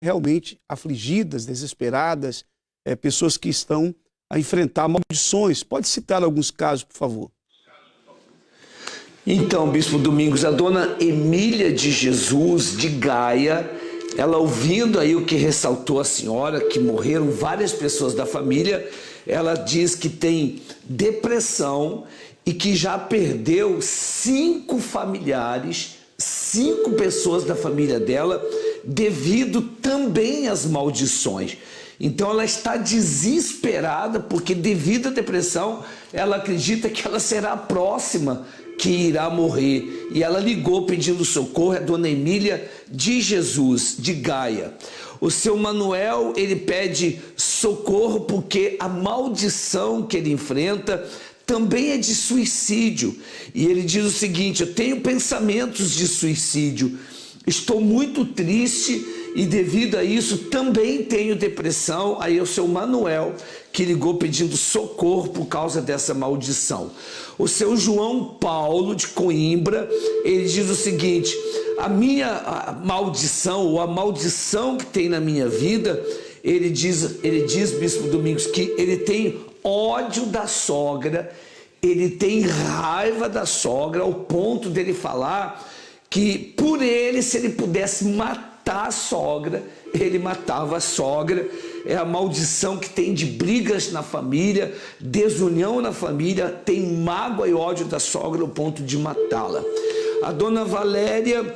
realmente afligidas, desesperadas, pessoas que estão a enfrentar maldições. Pode citar alguns casos, por favor? Então, Bispo Domingos, a dona Emília de Jesus, de Gaia, ela ouvindo aí o que ressaltou a senhora, que morreram várias pessoas da família, ela diz que tem depressão e que já perdeu 5 familiares, 5 pessoas da família dela, devido também às maldições. Então ela está desesperada porque, devido à depressão, ela acredita que ela será a próxima que irá morrer. E ela ligou pedindo socorro, é a dona Emília de Jesus, de Gaia. O seu Manuel, ele pede socorro porque a maldição que ele enfrenta também é de suicídio. E ele diz o seguinte: eu tenho pensamentos de suicídio, estou muito triste e devido a isso também tenho depressão. Aí é o seu Manuel que ligou pedindo socorro por causa dessa maldição. O seu João Paulo de Coimbra, ele diz o seguinte: a maldição, ou a maldição que tem na minha vida, ele diz, Bispo Domingos, que ele tem ódio da sogra, ele tem raiva da sogra, ao ponto dele falar que por ele, se ele pudesse matar a sogra, ele matava a sogra. É a maldição que tem de brigas na família, desunião na família, tem mágoa e ódio da sogra ao ponto de matá-la. A dona Valéria,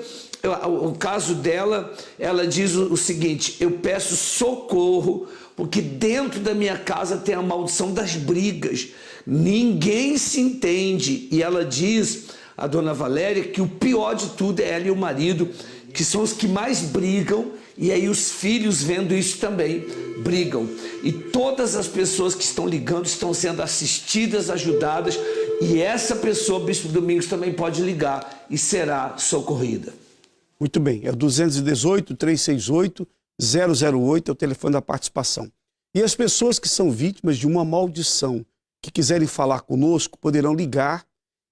o caso dela, ela diz o seguinte: eu peço socorro porque dentro da minha casa tem a maldição das brigas, ninguém se entende. E ela diz, a dona Valéria, que o pior de tudo é ela e o marido, que são os que mais brigam, e aí os filhos, vendo isso, também brigam. E todas as pessoas que estão ligando estão sendo assistidas, ajudadas, e essa pessoa, Bispo Domingos, também pode ligar e será socorrida. Muito bem, é o 218-368-008, é o telefone da participação. E as pessoas que são vítimas de uma maldição, que quiserem falar conosco, poderão ligar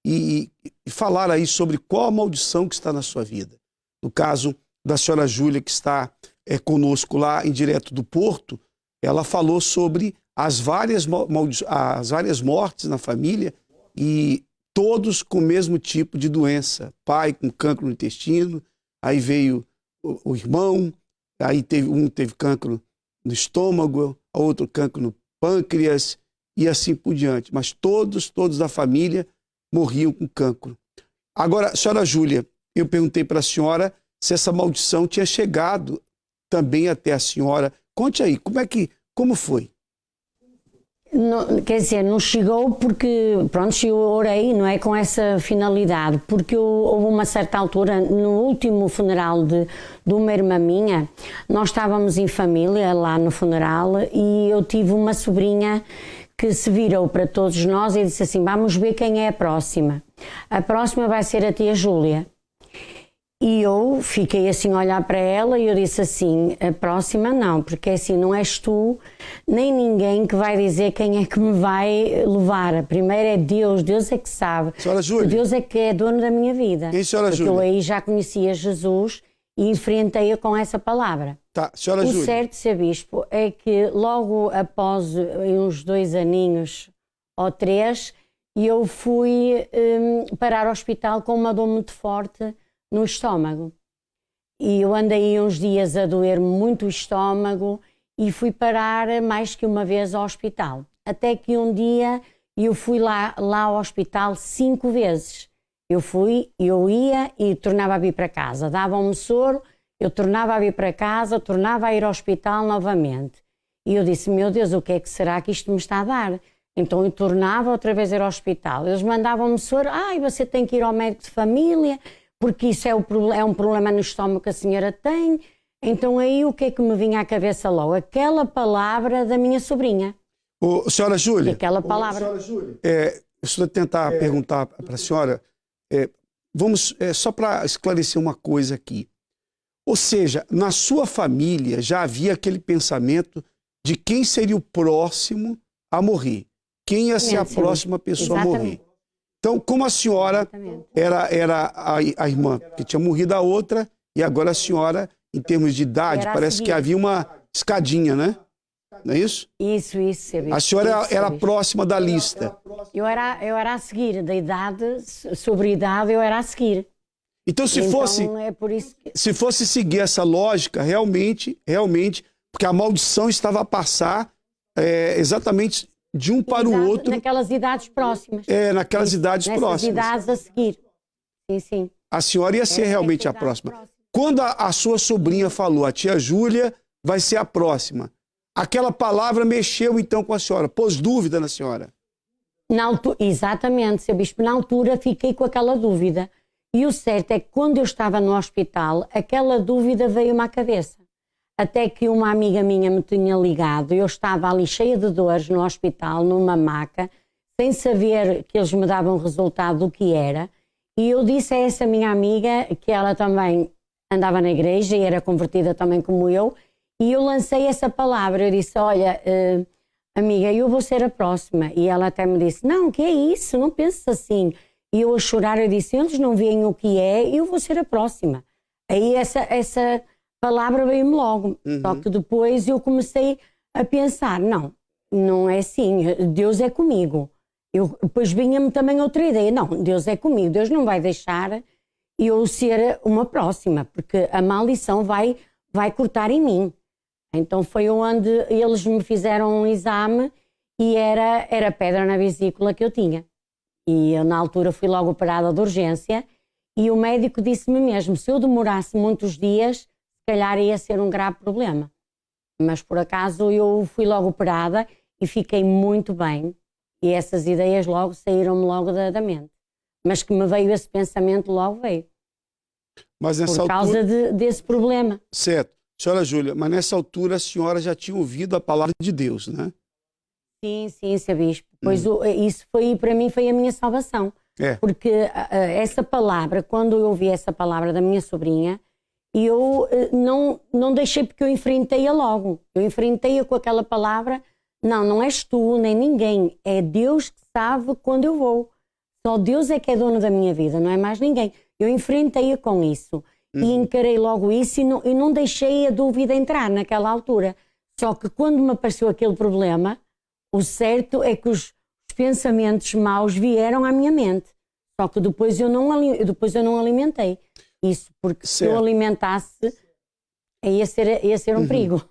e falar aí sobre qual a maldição que está na sua vida. No caso da senhora Júlia, que está conosco lá em direto do Porto, ela falou sobre as várias mortes na família e todos com o mesmo tipo de doença. Pai com cancro no intestino, aí veio o irmão, aí teve cancro no estômago, outro cancro no pâncreas e assim por diante. Mas todos da família morriam com cancro. Agora, senhora Júlia, eu perguntei para a senhora se essa maldição tinha chegado também até a senhora. Conte aí, como foi? Não, quer dizer, não chegou porque, pronto, eu orei, não é, com essa finalidade, porque houve uma certa altura, no último funeral de uma irmã minha, nós estávamos em família lá no funeral e eu tive uma sobrinha que se virou para todos nós e disse assim: vamos ver quem é a próxima. A próxima vai ser a tia Júlia. E eu fiquei assim a olhar para ela e eu disse assim: a próxima não, porque assim não és tu nem ninguém que vai dizer quem é que me vai levar. A primeira é Deus, Deus é que sabe. Senhora Júlia, Deus é que é dono da minha vida. Quem, senhora porque Júlia? eu aí já conhecia Jesus e enfrentei-a com essa palavra. Tá, senhora Júlia. O certo, Sr. Bispo, é que logo após uns 2 aninhos ou 3, eu fui parar ao hospital com uma dor muito forte no estômago. E eu andei uns dias a doer muito o estômago e fui parar mais que uma vez ao hospital. Até que um dia eu fui lá ao hospital 5 vezes. Eu ia e tornava a vir para casa. Davam-me soro, eu tornava a vir para casa, tornava a ir ao hospital novamente. E eu disse: meu Deus, o que é que será que isto me está a dar? Então eu tornava outra vez a ir ao hospital. Eles mandavam-me soro: você tem que ir ao médico de família, porque isso é um problema no estômago que a senhora tem. Então aí o que é que me vinha à cabeça logo? Aquela palavra da minha sobrinha. Senhora Júlia, aquela palavra. Senhora Júlia, eu tentar perguntar para a senhora, vamos só para esclarecer uma coisa aqui. Ou seja, na sua família já havia aquele pensamento de quem seria o próximo a morrer, quem ia ser a próxima pessoa a morrer. Então, como a senhora era a irmã que tinha morrido, a outra, e agora a senhora em termos de idade, Era a parece que seguir. havia uma escadinha, né? Não é isso? Isso, seu bispo. A senhora Isso, era seu bispo. próxima da lista. Eu era a seguir, da idade, sobre a idade, eu era a seguir. Então, se Então, fosse, é por isso que... se fosse seguir essa lógica, realmente, porque a maldição estava a passar exatamente de um para o Exato, outro, naquelas idades próximas. naquelas idades Nessas próximas. idades a seguir. Sim, sim. A senhora ia ser Era realmente a nessas idades próxima. próximas. Quando a sua sobrinha falou, a tia Júlia vai ser a próxima, aquela palavra mexeu então com a senhora, pôs dúvida na senhora. Exatamente, seu bispo. Na altura fiquei com aquela dúvida. E o certo é que quando eu estava no hospital, aquela dúvida veio-me à cabeça. Até que uma amiga minha me tinha ligado, eu estava ali cheia de dores no hospital, numa maca, sem saber que eles me davam resultado do que era. E eu disse a essa minha amiga que ela também andava na igreja e era convertida também como eu, e eu lancei essa palavra. Eu disse, olha, amiga, eu vou ser a próxima. E ela até me disse, não, que é isso? Não penses assim. E eu a chorar, eu disse, eles não veem o que é, eu vou ser a próxima. Aí essa palavra veio-me logo. Só que depois eu comecei a pensar, não é assim, Deus é comigo. Depois vinha-me também outra ideia, não, Deus é comigo, Deus não vai deixar eu ser uma próxima, porque a maldição vai cortar em mim. Então foi onde eles me fizeram um exame e era pedra na vesícula que eu tinha. E eu, na altura, fui logo operada de urgência e o médico disse-me mesmo, se eu demorasse muitos dias, se calhar ia ser um grave problema. Mas, por acaso, eu fui logo operada e fiquei muito bem. E essas ideias logo saíram-me logo da mente. Mas que me veio esse pensamento, logo veio. Mas nessa por causa desse problema. Certo. Senhora Júlia, mas nessa altura a senhora já tinha ouvido a palavra de Deus, né? Sim, seu bispo. Pois isso para mim foi a minha salvação. Porque essa palavra, quando eu ouvi essa palavra da minha sobrinha, eu não deixei, porque eu enfrentei-a logo. Eu enfrentei-a com aquela palavra, não és tu, nem ninguém. É Deus que sabe quando eu vou. Só Deus é que é dono da minha vida, não é mais ninguém. Eu enfrentei-a com isso. E encarei logo isso e não deixei a dúvida entrar naquela altura. Só que quando me apareceu aquele problema, o certo é que os pensamentos maus vieram à minha mente. Só que depois eu não alimentei isso, porque se eu alimentasse, ia ser um perigo.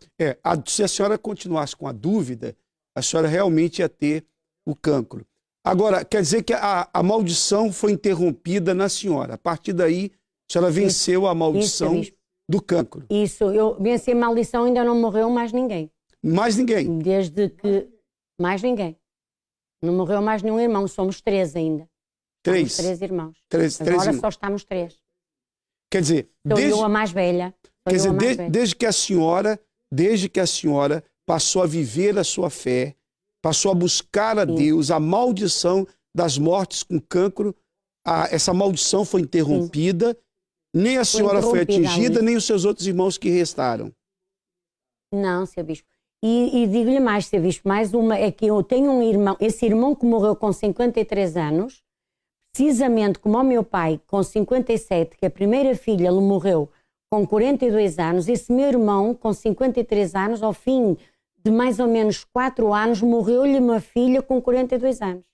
Se a senhora continuasse com a dúvida, a senhora realmente ia ter o cancro. Agora, quer dizer que a maldição foi interrompida na senhora. A partir daí, a senhora venceu a maldição do cancro. Isso, eu venci a maldição, ainda não morreu mais ninguém. Mais ninguém? Desde que... Mais ninguém. Não morreu mais nenhum irmão, somos 3 ainda. 3? Somos 3 irmãos. Agora irmãos. Só estamos 3. Quer dizer... Eu a mais velha. Desde que a senhora passou a viver a sua fé, passou a buscar a Deus, a maldição das mortes com cancro, essa maldição foi interrompida, nem a senhora foi atingida, nem os seus outros irmãos que restaram. Não, seu bispo. E digo-lhe mais, seu bispo, mais uma, é que eu tenho um irmão, esse irmão que morreu com 53 anos, precisamente como o meu pai, com 57, que a primeira filha lhe morreu com 42 anos, esse meu irmão, com 53 anos, ao fim de mais ou menos 4 anos, morreu-lhe uma filha com 42 anos.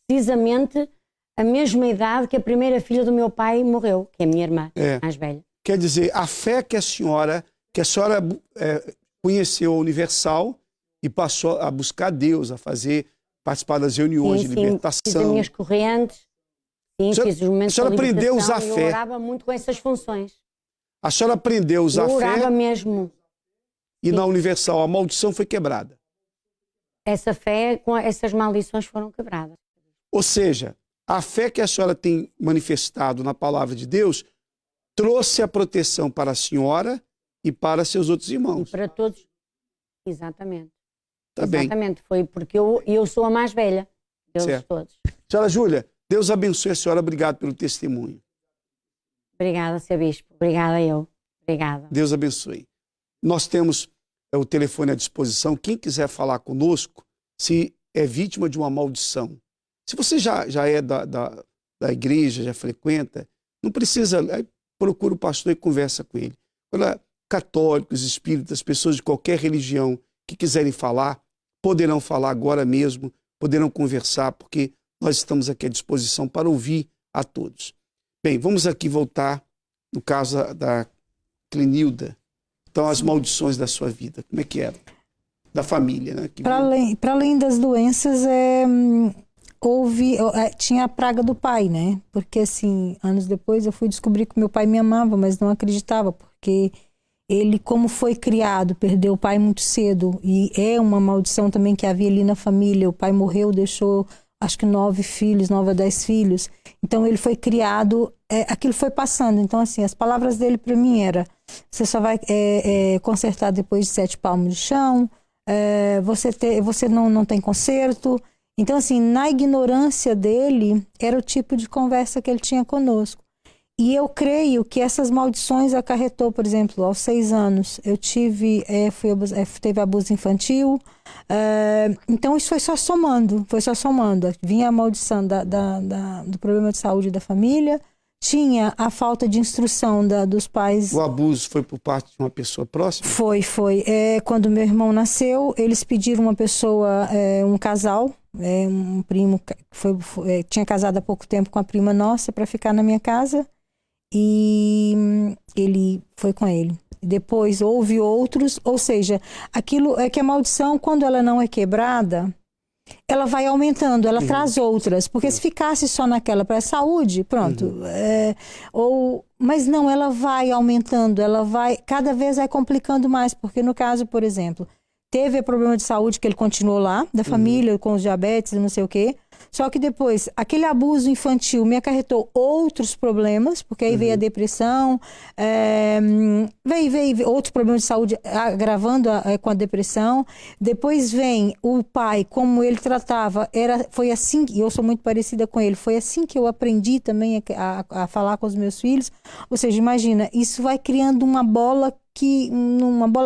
Precisamente a mesma idade que a primeira filha do meu pai morreu, que é a minha irmã mais velha. Quer dizer, a fé que a senhora conheceu a Universal e passou a buscar Deus, a participar das reuniões de libertação. Fiz as minhas correntes, fiz os momentos de libertação. Aprendeu a usar fé. Eu orava muito com essas funções. A senhora aprendeu a usar fé. Eu orava mesmo. E na Universal a maldição foi quebrada. Essa fé, essas maldições foram quebradas. Ou seja, a fé que a senhora tem manifestado na palavra de Deus trouxe a proteção para a senhora e para seus outros irmãos. E para todos. Exatamente. Tá bem. Exatamente. Foi porque eu sou a mais velha deles todos. Senhora Júlia, Deus abençoe a senhora. Obrigado pelo testemunho. Obrigada, seu bispo. Obrigada eu. Obrigada. Deus abençoe. Nós temos o telefone à disposição. Quem quiser falar conosco, se é vítima de uma maldição. Se você já é da igreja, já frequenta, não precisa, procura o pastor e conversa com ele. Para católicos, espíritas, pessoas de qualquer religião que quiserem falar, poderão falar agora mesmo, poderão conversar, porque nós estamos aqui à disposição para ouvir a todos. Bem, vamos aqui voltar no caso da Clenilda. Então, as maldições da sua vida, como é que era? Da família, né? Para além das doenças, tinha a praga do pai, né? Porque, assim, anos depois eu fui descobrir que meu pai me amava, mas não acreditava, porque ele, como foi criado, perdeu o pai muito cedo, e é uma maldição também que havia ali na família. O pai morreu, deixou, acho que 9 filhos, 9 a 10 filhos. Então, ele foi criado, aquilo foi passando. Então, assim, as palavras dele para mim era: você só vai consertar depois de 7 palmos de chão, você não tem conserto. Então, assim, na ignorância dele, era o tipo de conversa que ele tinha conosco. E eu creio que essas maldições acarretou, por exemplo, aos 6 anos, eu teve abuso infantil. Então, isso foi só somando. Vinha a maldição do problema de saúde da família, tinha a falta de instrução dos pais. O abuso foi por parte de uma pessoa próxima? Foi. Quando meu irmão nasceu, eles pediram uma pessoa, um casal, um primo, tinha casado há pouco tempo com a prima nossa, para ficar na minha casa, e ele foi com ele. Depois houve outros, ou seja, aquilo é que a maldição, quando ela não é quebrada, ela vai aumentando, ela traz outras, porque se ficasse só naquela para a saúde, pronto. Mas não, ela vai aumentando, cada vez vai complicando mais, porque no caso, por exemplo, teve problema de saúde que ele continuou lá, da família, com os diabetes e não sei o quê. Só que depois, aquele abuso infantil me acarretou outros problemas, porque aí veio a depressão, veio outros problemas de saúde agravando com a depressão. Depois vem o pai, como ele tratava, foi assim, e eu sou muito parecida com ele, foi assim que eu aprendi também a falar com os meus filhos. Ou seja, imagina, isso vai criando uma bola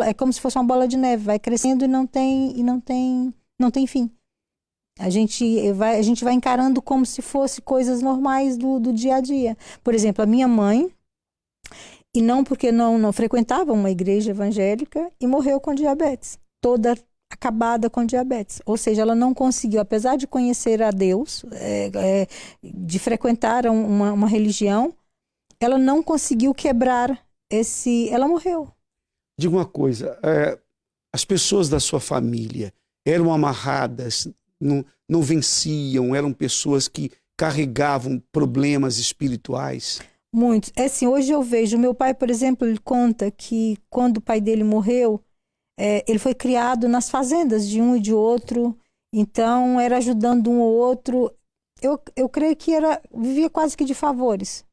é como se fosse uma bola de neve, vai crescendo e não tem fim. A gente vai encarando como se fosse coisas normais do dia a dia. Por exemplo, a minha mãe, e não porque não frequentava uma igreja evangélica, e morreu com diabetes, toda acabada com diabetes. Ou seja, ela não conseguiu, apesar de conhecer a Deus, de frequentar uma religião, ela não conseguiu quebrar ela morreu. Diga uma coisa, as pessoas da sua família eram amarradas, não venciam, eram pessoas que carregavam problemas espirituais? Muitos. Assim, hoje eu vejo, meu pai, por exemplo, ele conta que quando o pai dele morreu, ele foi criado nas fazendas de um e de outro, então era ajudando um ou outro. Eu creio que vivia quase que de favores,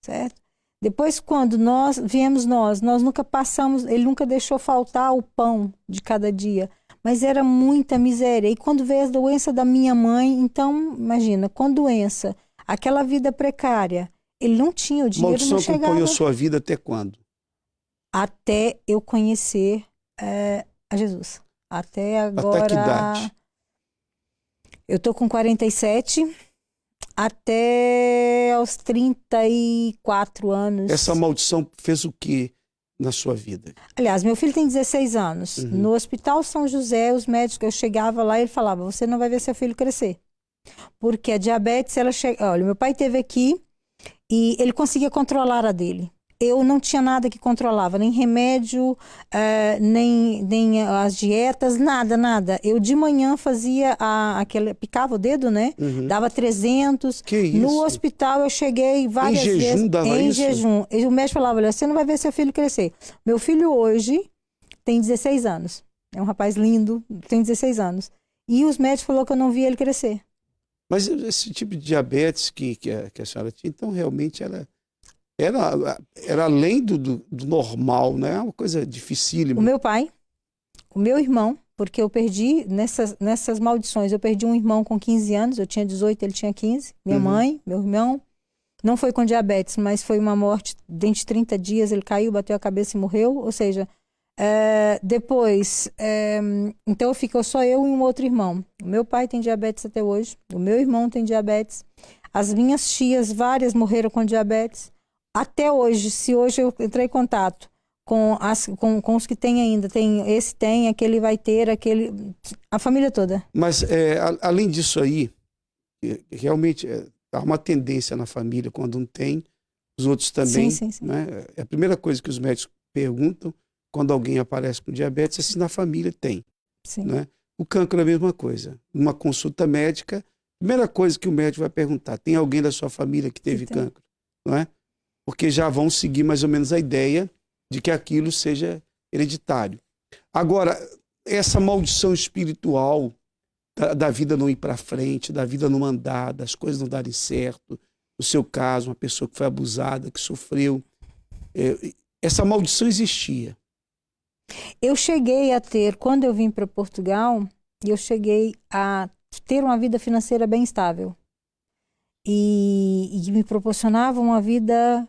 certo? Depois, quando viemos nós nunca passamos, ele nunca deixou faltar o pão de cada dia, mas era muita miséria. E quando veio a doença da minha mãe, então, imagina, com doença, aquela vida precária, ele não tinha o dinheiro, não chegava. Acompanhou sua vida até quando? Até eu conhecer a Jesus. Até agora. Até que idade? Eu tô com 47. Até aos 34 anos. Essa maldição fez o que na sua vida? Aliás, meu filho tem 16 anos. No Hospital São José, os médicos, eu chegava lá e ele falava: você não vai ver seu filho crescer. Porque a diabetes, olha, meu pai teve aqui e ele conseguia controlar a dele. Eu não tinha nada que controlava, nem remédio, nem as dietas, nada. Eu de manhã fazia picava o dedo, né? Dava 300. Que isso? No hospital eu cheguei várias vezes. Em jejum dava isso? Em jejum. E o médico falava: olha, você não vai ver seu filho crescer. Meu filho hoje tem 16 anos. É um rapaz lindo, tem 16 anos. E os médicos falaram que eu não via ele crescer. Mas esse tipo de diabetes que a senhora tinha, então realmente era além do normal, né? É uma coisa dificílima. O meu pai, o meu irmão, porque eu perdi, nessas maldições, eu perdi um irmão com 15 anos, eu tinha 18, ele tinha 15. Minha mãe, meu irmão, não foi com diabetes, mas foi uma morte dentro de 30 dias, ele caiu, bateu a cabeça e morreu. Ou seja, depois, então ficou só eu e um outro irmão. O meu pai tem diabetes até hoje, o meu irmão tem diabetes, as minhas tias, várias morreram com diabetes. Até hoje, se hoje eu entrar em contato com os que tem ainda. Esse tem, aquele vai ter, aquele... A família toda. Mas, além disso aí, realmente há uma tendência na família, quando um tem, os outros também. Sim. Né? É a primeira coisa que os médicos perguntam quando alguém aparece com diabetes é se na família tem. Sim. Né? O cancro é a mesma coisa. Numa consulta médica, a primeira coisa que o médico vai perguntar, tem alguém da sua família que teve cancro? Não é? Porque já vão seguir mais ou menos a ideia de que aquilo seja hereditário. Agora, essa maldição espiritual da vida não ir para frente, da vida não andar, das coisas não darem certo, no seu caso, uma pessoa que foi abusada, que sofreu, essa maldição existia. Eu cheguei a ter, quando eu vim para Portugal, eu cheguei a ter uma vida financeira bem estável. E me proporcionava uma vida...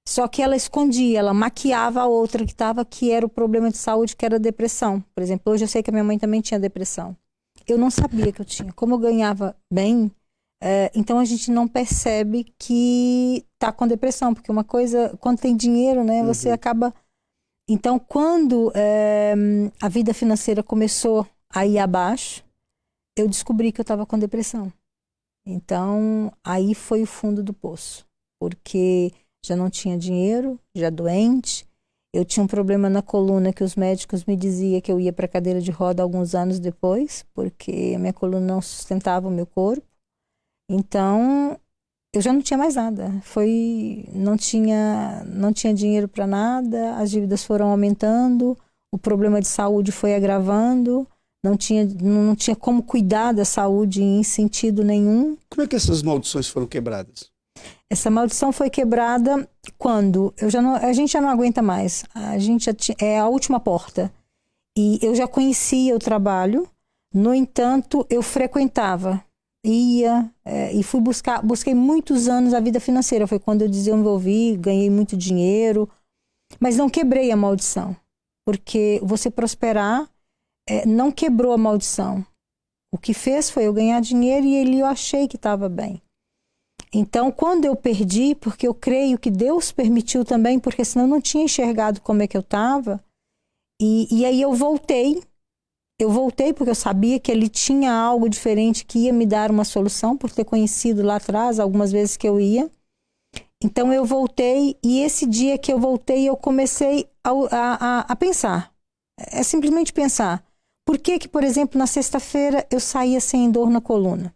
Só que ela escondia, ela maquiava a outra que era o problema de saúde, que era a depressão. Por exemplo, hoje eu sei que a minha mãe também tinha depressão. Eu não sabia que eu tinha. Como eu ganhava bem, então a gente não percebe que está com depressão. Porque uma coisa, quando tem dinheiro, né, você acaba... Então, quando a vida financeira começou a ir abaixo, eu descobri que eu estava com depressão. Então, aí foi o fundo do poço. Porque... já não tinha dinheiro, já doente. Eu tinha um problema na coluna que os médicos me diziam que eu ia para a cadeira de roda alguns anos depois, porque a minha coluna não sustentava o meu corpo. Então, eu já não tinha mais nada. Não tinha dinheiro para nada, as dívidas foram aumentando, o problema de saúde foi agravando, não tinha como cuidar da saúde em sentido nenhum. Como é que essas maldições foram quebradas? Essa maldição foi quebrada quando a gente já não aguenta mais. A gente é a última porta. E eu já conhecia o trabalho, no entanto, eu frequentava, ia e busquei muitos anos a vida financeira. Foi quando eu desenvolvi, ganhei muito dinheiro, mas não quebrei a maldição. Porque você prosperar não quebrou a maldição. O que fez foi eu ganhar dinheiro e eu achei que estava bem. Então, quando eu perdi, porque eu creio que Deus permitiu também, porque senão eu não tinha enxergado como é que eu estava, e aí eu voltei porque eu sabia que ele tinha algo diferente que ia me dar uma solução, por ter conhecido lá atrás, algumas vezes que eu ia. Então eu voltei, e esse dia que eu voltei, eu comecei a pensar, simplesmente pensar, por que, por exemplo, na sexta-feira eu saía sem dor na coluna?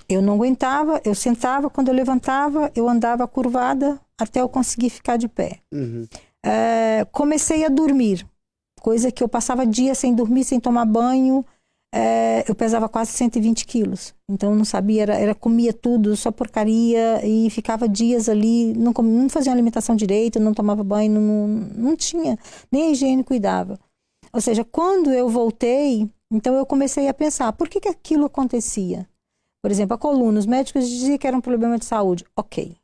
Eu não aguentava, eu sentava, quando eu levantava, eu andava curvada até eu conseguir ficar de pé. Comecei a dormir, coisa que eu passava dias sem dormir, sem tomar banho. Eu pesava quase 120 quilos, então eu não sabia, comia tudo, só porcaria, e ficava dias ali, não fazia alimentação direito, não tomava banho, não tinha, nem a higiene cuidava. Ou seja, quando eu voltei, então eu comecei a pensar, por que aquilo acontecia? Por exemplo, a coluna, os médicos diziam que era um problema de saúde. Ok.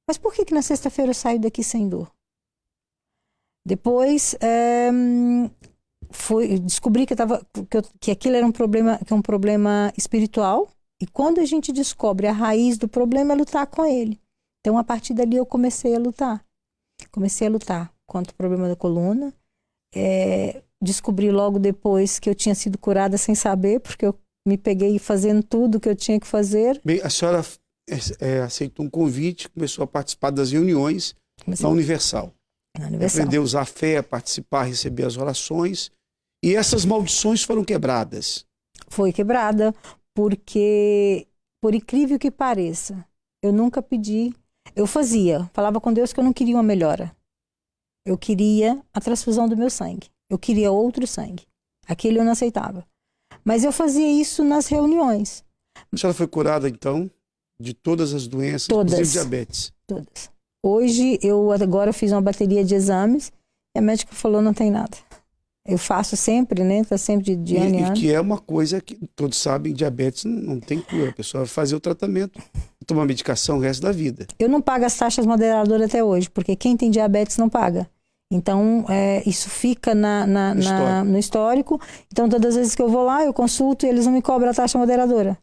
Mas por que na sexta-feira eu saio daqui sem dor? Depois, descobri que aquilo era um problema espiritual. E quando a gente descobre a raiz do problema, é lutar com ele. Então, a partir dali, eu comecei a lutar. Comecei a lutar contra o problema da coluna. Descobri logo depois que eu tinha sido curada sem saber, porque eu me peguei fazendo tudo o que eu tinha que fazer. Bem, a senhora aceitou um convite, começou a participar das reuniões na Universal. Aprendeu a usar a fé, a participar, a receber as orações. E essas maldições foram quebradas. Foi quebrada, porque, por incrível que pareça, eu nunca pedi. Eu falava com Deus que eu não queria uma melhora. Eu queria a transfusão do meu sangue. Eu queria outro sangue. Aquele eu não aceitava. Mas eu fazia isso nas reuniões. A senhora foi curada, então, de todas as doenças, todas, inclusive diabetes? Todas. Hoje, agora fiz uma bateria de exames e a médica falou, não tem nada. Eu faço sempre, né? Tá sempre de ano em ano. E que é uma coisa que todos sabem, diabetes não tem cura. A pessoa vai fazer o tratamento, tomar medicação o resto da vida. Eu não pago as taxas moderadoras até hoje, porque quem tem diabetes não paga. Então, isso fica no histórico. Então, todas as vezes que eu vou lá, eu consulto e eles não me cobram a taxa moderadora.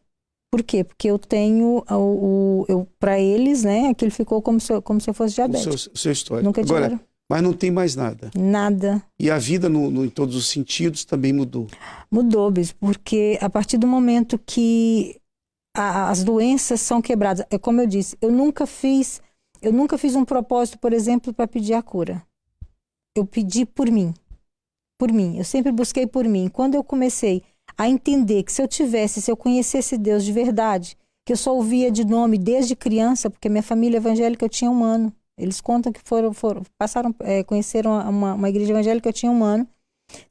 Por quê? Porque eu tenho, para eles, né, aquilo ficou como se eu fosse diabético. O seu histórico. Nunca tiveram. Agora, Mas não tem mais nada. Nada. E a vida, em todos os sentidos, também mudou. Mudou, bispo, porque a partir do momento que as doenças são quebradas, é como eu disse, eu nunca fiz um propósito, por exemplo, para pedir a cura. Eu pedi por mim. Por mim. Eu sempre busquei por mim. Quando eu comecei a entender que se eu conhecesse Deus de verdade, que eu só ouvia de nome desde criança, porque minha família evangélica eu tinha 1 ano. Eles contam que conheceram uma igreja evangélica eu tinha 1 ano.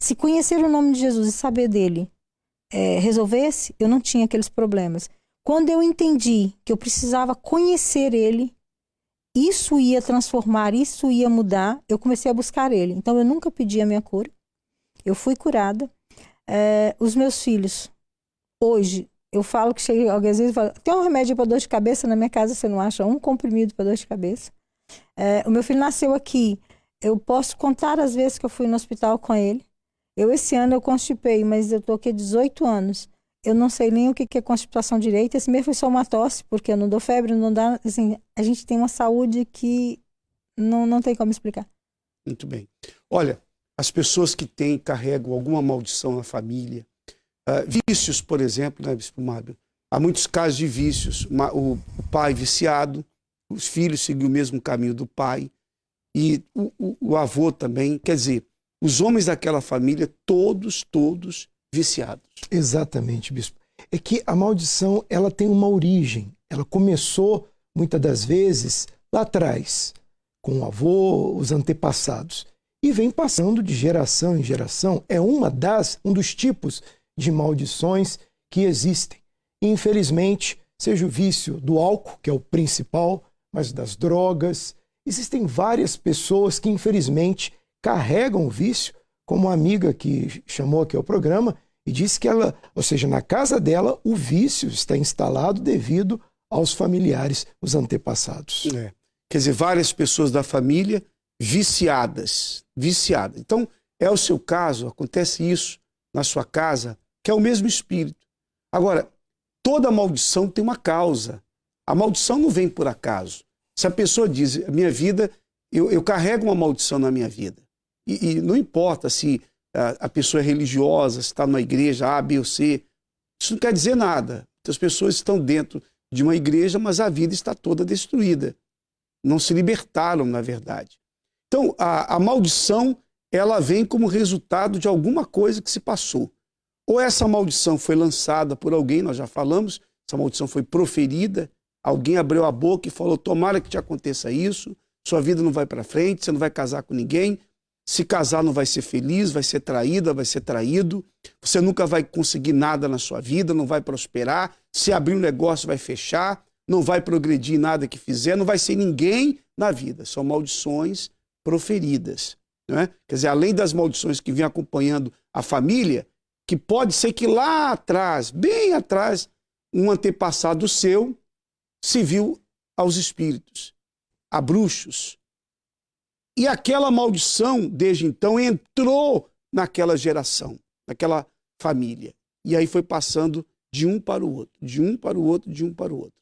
Se conhecer o nome de Jesus e saber dele resolvesse, eu não tinha aqueles problemas. Quando eu entendi que eu precisava conhecer ele, isso ia transformar, isso ia mudar, eu comecei a buscar ele. Então eu nunca pedi a minha cura, eu fui curada. Os meus filhos, hoje, eu falo que alguém às vezes fala, tem um remédio para dor de cabeça na minha casa, você não acha um comprimido para dor de cabeça? O meu filho nasceu aqui, eu posso contar as vezes que eu fui no hospital com ele. Esse ano eu constipei, mas eu estou aqui há 18 anos. Eu não sei nem o que é constipação direita. Esse mês foi só uma tosse, porque eu não dou febre, não dá. Assim, a gente tem uma saúde que não tem como explicar. Muito bem. Olha, as pessoas que carregam alguma maldição na família, vícios, por exemplo, né, Bispo Mábio? Há muitos casos de vícios. O pai viciado, os filhos seguem o mesmo caminho do pai, e o avô também. Quer dizer, os homens daquela família, todos viciados. Exatamente, bispo. É que a maldição, ela tem uma origem. Ela começou, muitas das vezes, lá atrás, com o avô, os antepassados. E vem passando de geração em geração. É um dos tipos de maldições que existem. E, infelizmente, seja o vício do álcool, que é o principal, mas das drogas. Existem várias pessoas que, infelizmente, carregam o vício, como uma amiga que chamou aqui ao programa e disse que ela, ou seja, na casa dela, o vício está instalado devido aos familiares, os antepassados. Quer dizer, várias pessoas da família viciadas. Então, é o seu caso, acontece isso na sua casa, que é o mesmo espírito. Agora, toda maldição tem uma causa. A maldição não vem por acaso. Se a pessoa diz, a minha vida, eu carrego uma maldição na minha vida. E não importa se a pessoa é religiosa, se está numa igreja A, B ou C, isso não quer dizer nada. As pessoas estão dentro de uma igreja, mas a vida está toda destruída. Não se libertaram, na verdade. Então, a maldição, ela vem como resultado de alguma coisa que se passou. Ou essa maldição foi lançada por alguém, nós já falamos, essa maldição foi proferida, alguém abriu a boca e falou, tomara que te aconteça isso, sua vida não vai para frente, você não vai casar com ninguém, se casar não vai ser feliz, vai ser traída, vai ser traído, você nunca vai conseguir nada na sua vida, não vai prosperar, se abrir um negócio vai fechar, não vai progredir em nada que fizer, não vai ser ninguém na vida. São maldições proferidas. Não é? Quer dizer, além das maldições que vêm acompanhando a família, que pode ser que lá atrás, bem atrás, um antepassado seu se viu aos espíritos, a bruxos. E aquela maldição, desde então, entrou naquela geração, naquela família. E aí foi passando de um para o outro, de um para o outro, de um para o outro.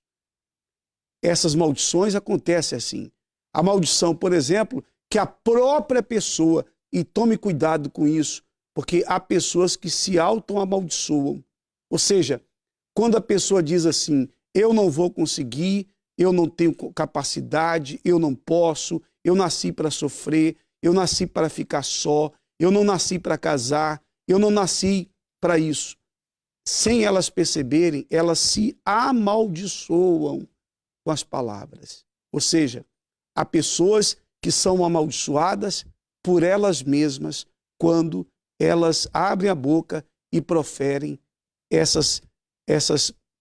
Essas maldições acontecem assim. A maldição, por exemplo, que a própria pessoa, e tome cuidado com isso, porque há pessoas que se auto-amaldiçoam. Ou seja, quando a pessoa diz assim, eu não vou conseguir, eu não tenho capacidade, eu não posso, eu nasci para sofrer, eu nasci para ficar só, eu não nasci para casar, eu não nasci para isso. Sem elas perceberem, elas se amaldiçoam com as palavras. Ou seja, há pessoas que são amaldiçoadas por elas mesmas quando elas abrem a boca e proferem essas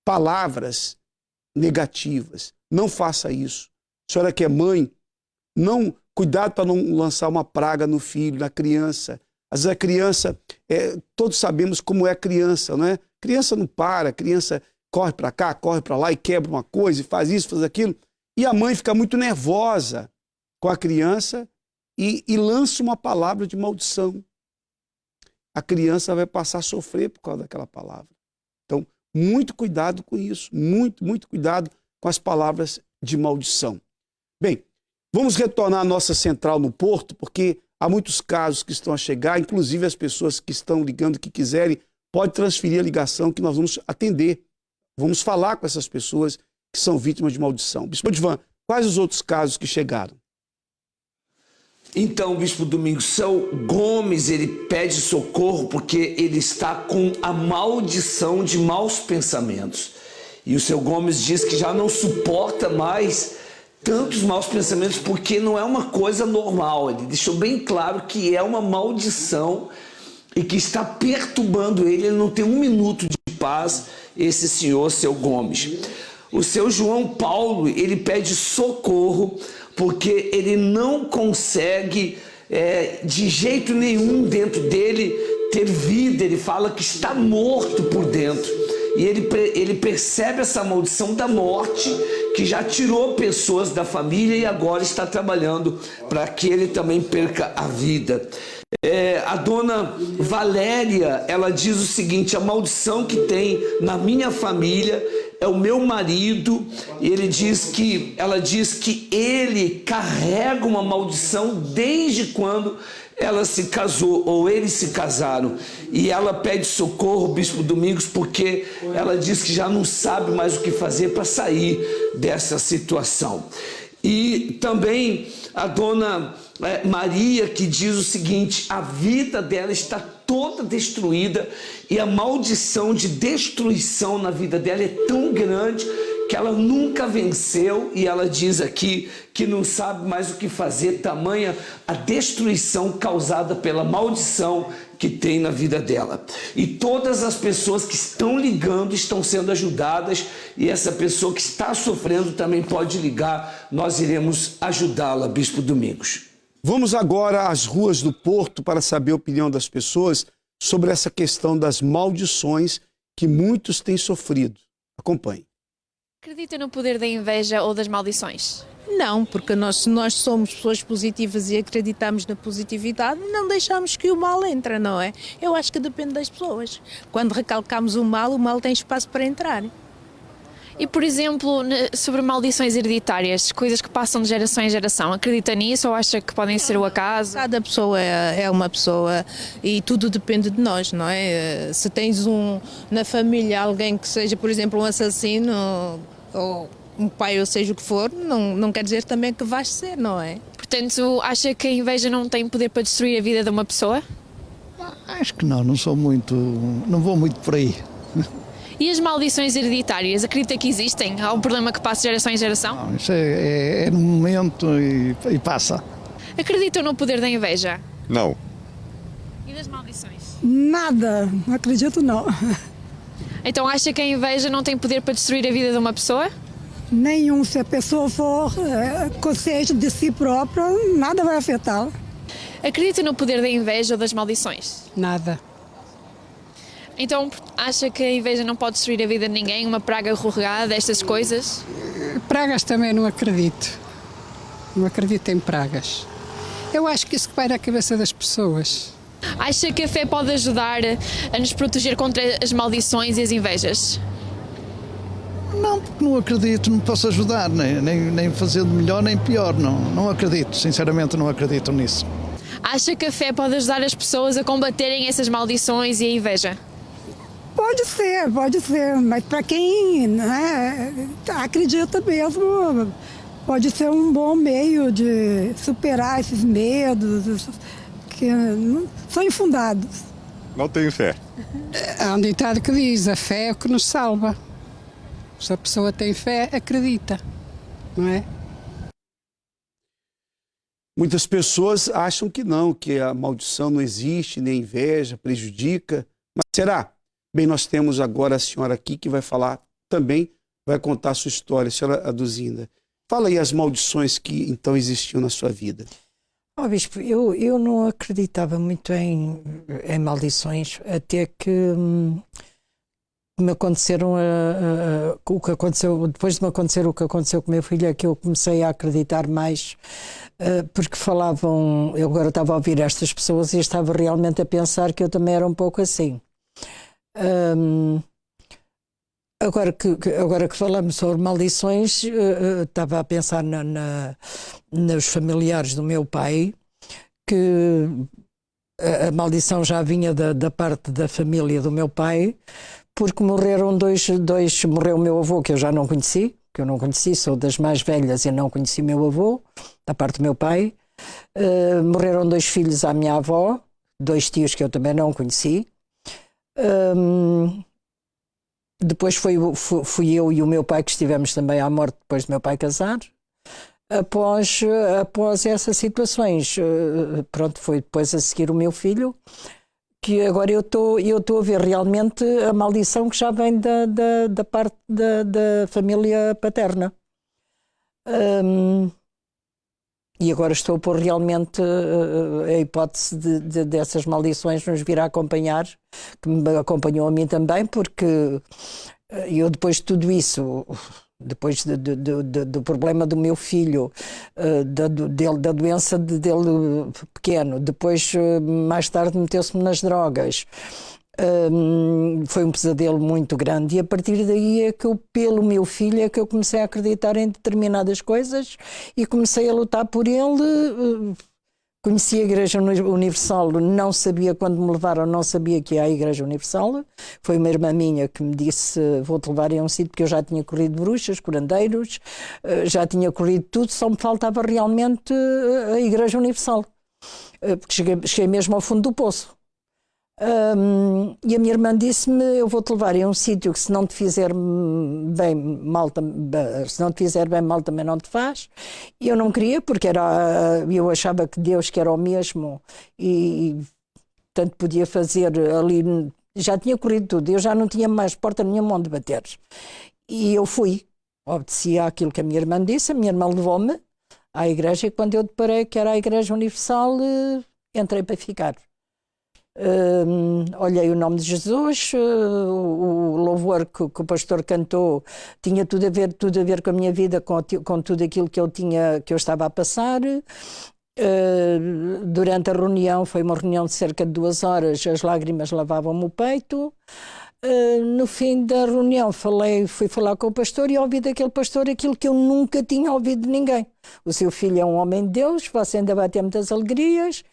palavras negativas. Não faça isso. A senhora que é mãe, cuidado para não lançar uma praga no filho, na criança. Às vezes a criança, todos sabemos como é a criança, não é? Criança não para, criança corre para cá, corre para lá e quebra uma coisa e faz isso, faz aquilo. E a mãe fica muito nervosa com a criança e lança uma palavra de maldição. A criança vai passar a sofrer por causa daquela palavra. Então, muito cuidado com isso, muito cuidado com as palavras de maldição. Bem, Vamos retornar à nossa central no Porto, porque há muitos casos que estão a chegar, inclusive as pessoas que estão ligando, que quiserem, pode transferir a ligação que nós vamos atender. Vamos falar com essas pessoas que são vítimas de maldição. Bispo Edivan, quais os outros casos que chegaram? Então, Bispo Domingos, seu Gomes, ele pede socorro porque ele está com a maldição de maus pensamentos. E o seu Gomes diz que já não suporta mais tantos maus pensamentos porque não é uma coisa normal. Ele deixou bem claro que é uma maldição e que está perturbando ele. Ele não tem um minuto de paz, esse senhor, seu Gomes. O seu João Paulo, ele pede socorro porque ele não consegue de jeito nenhum dentro dele ter vida. Ele fala que está morto por dentro. E ele percebe essa maldição da morte que já tirou pessoas da família e agora está trabalhando para que ele também perca a vida. A dona Valéria, ela diz o seguinte: a maldição que tem na minha família é o meu marido. E ela diz que ele carrega uma maldição desde quando ela se casou, ou eles se casaram. E ela pede socorro, Bispo Domingos, porque ela diz que já não sabe mais o que fazer para sair dessa situação. E também a dona Maria, que diz o seguinte: a vida dela está toda destruída e a maldição de destruição na vida dela é tão grande que ela nunca venceu, e ela diz aqui que não sabe mais o que fazer, tamanha a destruição causada pela maldição que tem na vida dela. E todas as pessoas que estão ligando estão sendo ajudadas, e essa pessoa que está sofrendo também pode ligar, nós iremos ajudá-la, Bispo Domingos. Vamos agora às ruas do Porto para saber a opinião das pessoas sobre essa questão das maldições que muitos têm sofrido. Acompanhe. Acredita no poder da inveja ou das maldições? Não, porque nós somos pessoas positivas e acreditamos na positividade, não deixamos que o mal entre, não é? Eu acho que depende das pessoas. Quando recalcamos o mal tem espaço para entrar. E, por exemplo, sobre maldições hereditárias, coisas que passam de geração em geração, acredita nisso ou acha que podem ser o acaso? Cada pessoa é uma pessoa e tudo depende de nós, não é? Se tens na família alguém que seja, por exemplo, um assassino ou um pai, ou seja o que for, não quer dizer também que vais ser, não é? Portanto, acha que a inveja não tem poder para destruir a vida de uma pessoa? Acho que não vou muito por aí. E as maldições hereditárias, acredita que existem? Há um problema que passa de geração em geração? Não, isso é no momento e passa. Acreditam no poder da inveja? Não. E das maldições? Nada, não acredito não. Então acha que a inveja não tem poder para destruir a vida de uma pessoa? Nenhum, se a pessoa for consciente de si própria, nada vai afetá-la. Acredita no poder da inveja ou das maldições? Nada. Então acha que a inveja não pode destruir a vida de ninguém? Uma praga rorregada, estas coisas? Pragas também não acredito. Não acredito em pragas. Eu acho que isso vai na cabeça das pessoas. Acha que a fé pode ajudar a nos proteger contra as maldições e as invejas? Não, porque não acredito, não posso ajudar, nem fazer de melhor nem pior, não acredito, sinceramente não acredito nisso. Acha que a fé pode ajudar as pessoas a combaterem essas maldições e a inveja? Pode ser, mas para quem acredita mesmo, pode ser um bom meio de superar esses medos que são infundados. Não tenho fé. Há um ditado que diz: a fé é o que nos salva. Se a pessoa tem fé, acredita, não é? Muitas pessoas acham que não, que a maldição não existe, nem a inveja prejudica. Mas será? Bem, nós temos agora a senhora aqui que vai falar também, vai contar a sua história, a senhora Aduzinda. Fala aí as maldições que então existiam na sua vida. Bispo, eu não acreditava muito em maldições, até que me aconteceram o que aconteceu, depois de me acontecer o que aconteceu com o meu filho, é que eu comecei a acreditar mais, porque falavam, eu agora estava a ouvir estas pessoas e estava realmente a pensar que eu também era um pouco assim. Agora que falamos sobre maldições, estava a pensar nos familiares do meu pai, que a maldição já vinha da parte da família do meu pai, porque morreram dois. Morreu o meu avô, que eu já não conheci, sou das mais velhas e não conheci meu avô, da parte do meu pai. Morreram 2 filhos à minha avó, 2 tios que eu também não conheci. Depois fui eu e o meu pai que estivemos também à morte depois do meu pai casar. Após essas situações, pronto, foi depois a seguir o meu filho, que agora eu estou a ver realmente a maldição que já vem da parte da família paterna. E agora estou a pôr realmente a hipótese dessas maldições nos vir a acompanhar, que me acompanhou a mim também, porque eu depois de tudo isso, depois do problema do meu filho, da doença dele pequeno, depois mais tarde meteu-se-me nas drogas. Foi um pesadelo muito grande, e a partir daí é que eu, pelo meu filho, é que eu comecei a acreditar em determinadas coisas e comecei a lutar por ele. Conheci a Igreja Universal, não sabia, quando me levaram, não sabia que ia à Igreja Universal. Foi uma irmã minha que me disse: vou-te levar a um sítio, porque eu já tinha corrido bruxas, curandeiros, já tinha corrido tudo, só me faltava realmente a Igreja Universal, porque cheguei mesmo ao fundo do poço. E a minha irmã disse-me: eu vou-te levar a um sítio que, se não te fizer bem, mal também não te faz. E eu não queria, porque eu achava que Deus, que era o mesmo, e tanto podia fazer ali. Já tinha corrido tudo, eu já não tinha mais porta nenhuma onde bater. E eu fui, obedeci àquilo que a minha irmã disse. A minha irmã levou-me à igreja, e quando eu deparei que era a Igreja Universal, entrei para ficar. Olhei o nome de Jesus, o louvor que o pastor cantou tinha tudo a ver com a minha vida, com tudo aquilo que eu estava a passar. Durante a reunião, foi uma reunião de cerca de 2 horas, as lágrimas lavavam-me o peito. No fim da reunião fui falar com o pastor, e ouvi daquele pastor aquilo que eu nunca tinha ouvido de ninguém: o seu filho é um homem de Deus, você ainda vai ter muitas alegrias.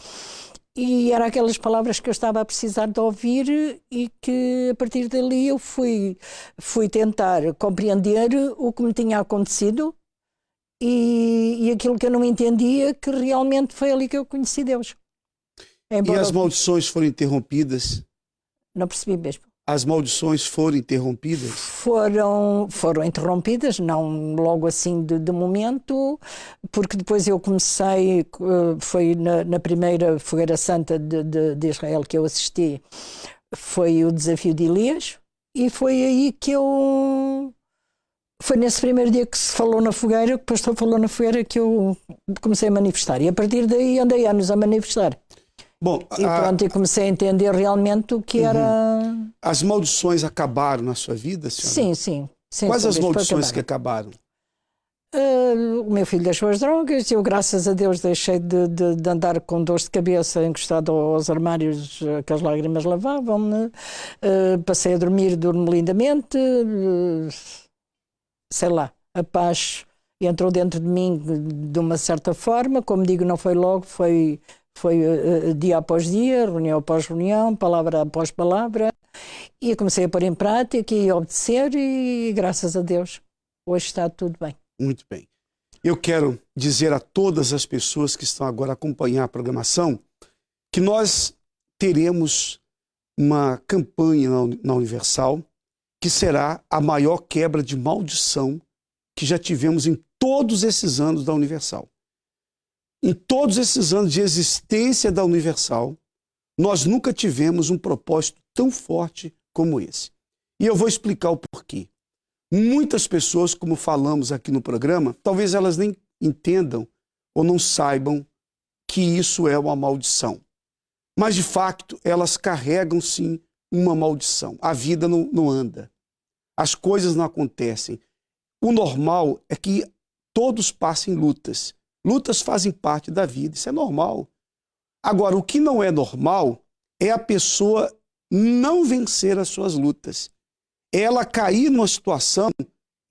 E eram aquelas palavras que eu estava a precisar de ouvir, e que a partir dali eu fui tentar compreender o que me tinha acontecido, e aquilo que eu não entendia, que realmente foi ali que eu conheci Deus. E as maldições foram interrompidas? Não percebi mesmo. As maldições foram interrompidas? Foram interrompidas, não logo assim de momento, porque depois eu comecei, foi na primeira Fogueira Santa de Israel que eu assisti, foi o desafio de Elias, e foi aí que foi nesse primeiro dia que se falou na fogueira, que o pastor falou na fogueira, que eu comecei a manifestar, e a partir daí andei anos a manifestar. Bom, e pronto, e comecei a entender realmente o que era... As maldições acabaram na sua vida, senhora? Sim. Quais as maldições que acabaram? O meu filho deixou as drogas, eu, graças a Deus, deixei de andar com dores de cabeça encostado aos armários, que as lágrimas lavavam-me. Passei a durmo lindamente, sei lá, a paz entrou dentro de mim de uma certa forma. Como digo, não foi logo, foi dia após dia, reunião após reunião, palavra após palavra, e comecei a pôr em prática e a obedecer, e graças a Deus hoje está tudo bem. Muito bem. Eu quero dizer a todas as pessoas que estão agora a acompanhar a programação que nós teremos uma campanha na Universal que será a maior quebra de maldição que já tivemos em todos esses anos da Universal. Em todos esses anos de existência da Universal, nós nunca tivemos um propósito tão forte como esse. E eu vou explicar o porquê. Muitas pessoas, como falamos aqui no programa, talvez elas nem entendam ou não saibam que isso é uma maldição. Mas, de fato, elas carregam, sim, uma maldição. A vida não anda. As coisas não acontecem. O normal é que todos passem lutas. Lutas fazem parte da vida, isso é normal. Agora, o que não é normal é a pessoa não vencer as suas lutas. ela cair numa situação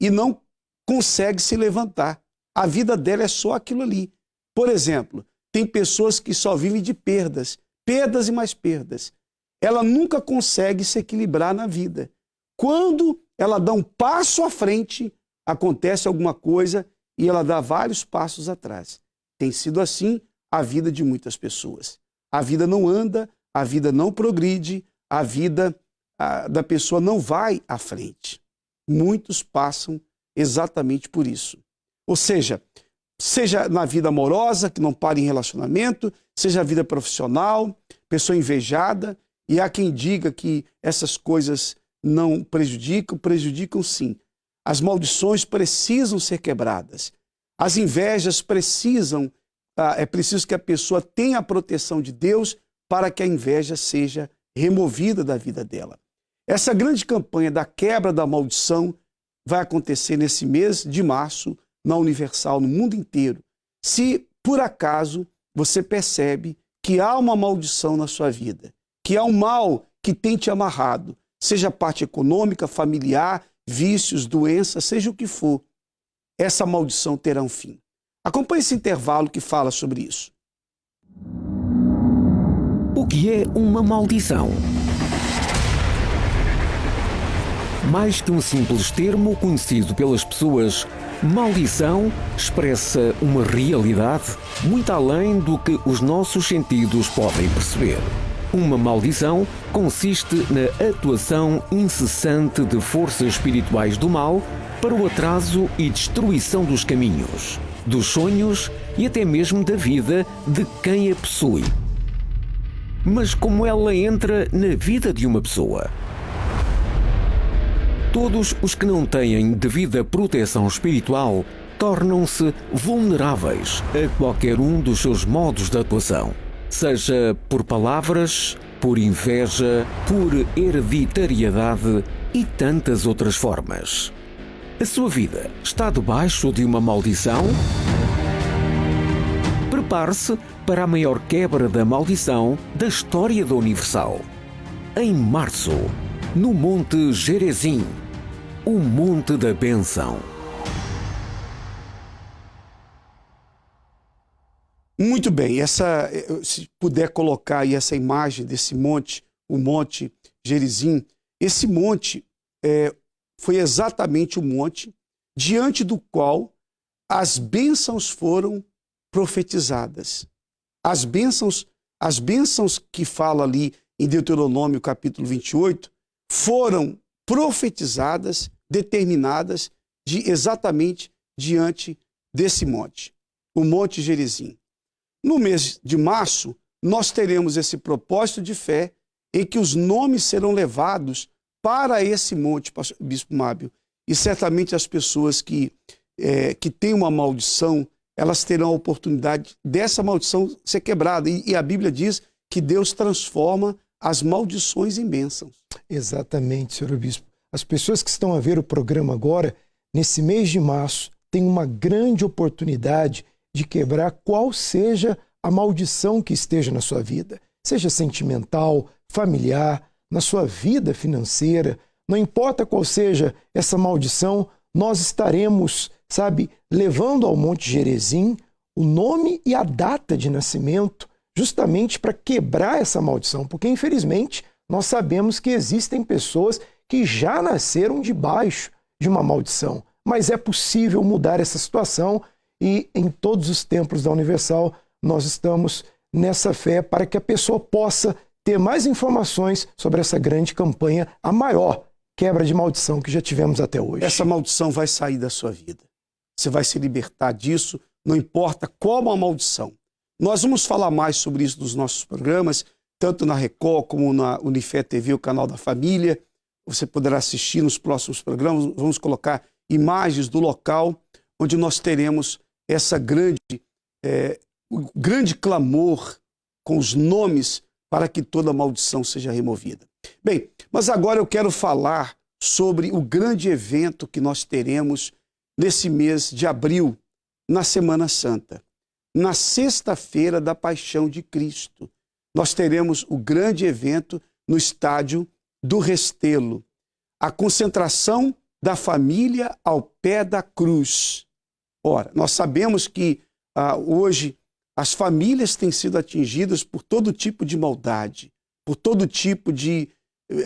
e não consegue se levantar. A vida dela é só aquilo ali. Por exemplo, tem pessoas que só vivem de perdas, perdas e mais perdas. Ela nunca consegue se equilibrar na vida. Quando ela dá um passo à frente, acontece alguma coisa e ela dá vários passos atrás. Tem sido assim a vida de muitas pessoas. A vida não anda, a vida não progride, a vida da pessoa não vai à frente. Muitos passam exatamente por isso. Ou seja na vida amorosa, que não para em relacionamento, seja a vida profissional, pessoa invejada, e há quem diga que essas coisas não prejudicam, prejudicam sim. As maldições precisam ser quebradas. As invejas precisam, é preciso que a pessoa tenha a proteção de Deus para que a inveja seja removida da vida dela. Essa grande campanha da quebra da maldição vai acontecer nesse mês de março, na Universal, no mundo inteiro. Se, por acaso, você percebe que há uma maldição na sua vida, que há um mal que tem te amarrado, seja a parte econômica, familiar, vícios, doenças, seja o que for, essa maldição terá um fim. Acompanhe esse intervalo que fala sobre isso. O que é uma maldição? Mais que um simples termo conhecido pelas pessoas, maldição expressa uma realidade muito além do que os nossos sentidos podem perceber. Uma maldição consiste na atuação incessante de forças espirituais do mal para o atraso e destruição dos caminhos, dos sonhos e até mesmo da vida de quem a possui. Mas como ela entra na vida de uma pessoa? Todos os que não têm devida proteção espiritual tornam-se vulneráveis a qualquer um dos seus modos de atuação, seja por palavras, por inveja, por hereditariedade e tantas outras formas. A sua vida está debaixo de uma maldição? Prepare-se para a maior quebra da maldição da história da Universal. Em março, no Monte Gerizim, o Monte da Bênção. Muito bem, se puder colocar aí essa imagem desse monte, o Monte Gerizim, esse monte foi exatamente o monte diante do qual as bênçãos foram profetizadas. As bênçãos que fala ali em Deuteronômio capítulo 28 foram profetizadas, determinadas exatamente diante desse monte, o Monte Gerizim. No mês de março, nós teremos esse propósito de fé em que os nomes serão levados para esse monte, Bispo Mábio, e certamente as pessoas que têm uma maldição, elas terão a oportunidade dessa maldição ser quebrada. E a Bíblia diz que Deus transforma as maldições em bênçãos. Exatamente, senhor Bispo. As pessoas que estão a ver o programa agora, nesse mês de março, têm uma grande oportunidade de quebrar qual seja a maldição que esteja na sua vida. Seja sentimental, familiar, na sua vida financeira, não importa qual seja essa maldição, nós estaremos, levando ao Monte Gerizim o nome e a data de nascimento, justamente para quebrar essa maldição, porque infelizmente nós sabemos que existem pessoas que já nasceram debaixo de uma maldição, mas é possível mudar essa situação e em todos os templos da Universal nós estamos nessa fé para que a pessoa possa ter mais informações sobre essa grande campanha, a maior quebra de maldição que já tivemos até hoje. Essa maldição vai sair da sua vida. Você vai se libertar disso, não importa qual a maldição. Nós vamos falar mais sobre isso nos nossos programas, tanto na Record como na Unifé TV, o canal da família. Você poderá assistir nos próximos programas. Vamos colocar imagens do local onde nós teremos o grande clamor com os nomes para que toda maldição seja removida. Bem, mas agora eu quero falar sobre o grande evento que nós teremos nesse mês de abril, na Semana Santa. Na sexta-feira da Paixão de Cristo, nós teremos o grande evento no estádio do Restelo. a concentração da família ao pé da cruz. Ora, nós sabemos que hoje as famílias têm sido atingidas por todo tipo de maldade, por todo tipo de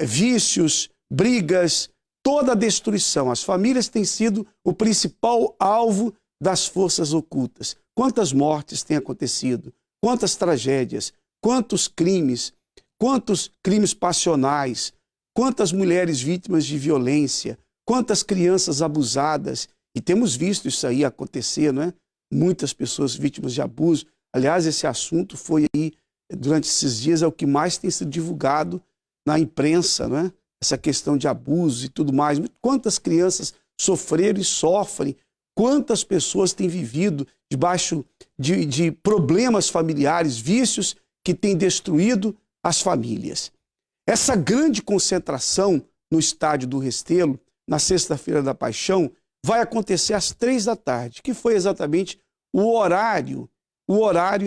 vícios, brigas, toda a destruição. As famílias têm sido o principal alvo das forças ocultas. Quantas mortes têm acontecido? Quantas tragédias? Quantos crimes passionais? Quantas mulheres vítimas de violência? Quantas crianças abusadas? E temos visto isso aí acontecer, não é? Muitas pessoas vítimas de abuso. Aliás, esse assunto foi aí, durante esses dias, é o que mais tem sido divulgado na imprensa, não é? Essa questão de abuso e tudo mais. Quantas crianças sofreram e sofrem? Quantas pessoas têm vivido debaixo de problemas familiares, vícios que têm destruído as famílias? Essa grande concentração no Estádio do Restelo, na Sexta-feira da Paixão, vai acontecer às 15h, que foi exatamente o horário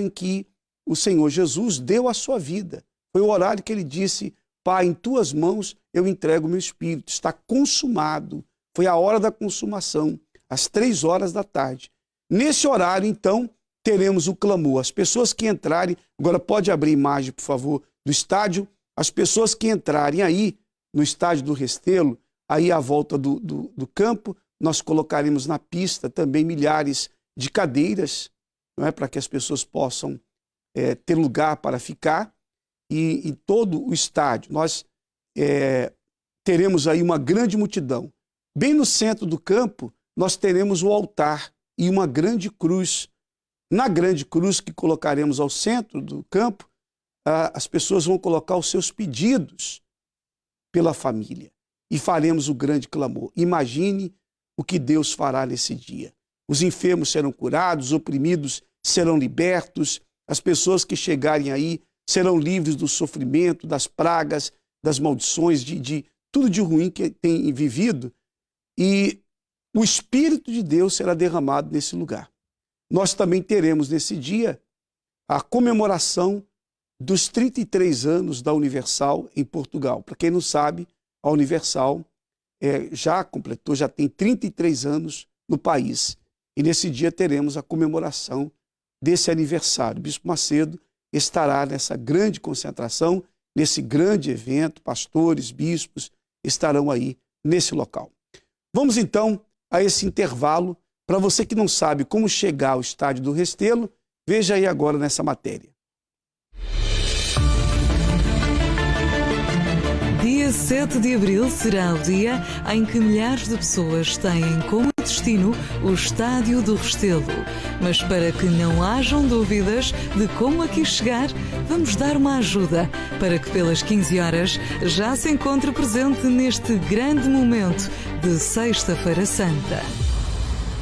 em que o Senhor Jesus deu a sua vida. Foi o horário que ele disse: Pai, em tuas mãos eu entrego o meu espírito, está consumado. Foi a hora da consumação, às 15h. Nesse horário, então, teremos o clamor. As pessoas que entrarem, agora pode abrir a imagem, por favor, do estádio. As pessoas que entrarem aí no Estádio do Restelo, aí à volta do campo, nós colocaremos na pista também milhares de cadeiras, não é, para que as pessoas possam ter lugar para ficar. E em todo o estádio nós teremos aí uma grande multidão. Bem no centro do campo nós teremos o altar e uma grande cruz. Na grande cruz que colocaremos ao centro do campo, as pessoas vão colocar os seus pedidos pela família e faremos o grande clamor. Imagine o que Deus fará nesse dia. Os enfermos serão curados, os oprimidos serão libertos, as pessoas que chegarem aí serão livres do sofrimento, das pragas, das maldições, de tudo de ruim que tem vivido, e o Espírito de Deus será derramado nesse lugar. Nós também teremos nesse dia a comemoração dos 33 anos da Universal em Portugal. Para quem não sabe, a Universal já completou, já tem 33 anos no país. E nesse dia teremos a comemoração desse aniversário. O Bispo Macedo estará nessa grande concentração, nesse grande evento, pastores, bispos estarão aí nesse local. Vamos então a esse intervalo. Para você que não sabe como chegar ao Estádio do Restelo, veja aí agora nessa matéria. Dia 7 de abril será o dia em que milhares de pessoas têm como destino o Estádio do Restelo. Mas para que não hajam dúvidas de como aqui chegar, vamos dar uma ajuda para que pelas 15 horas já se encontre presente neste grande momento de Sexta-feira Santa.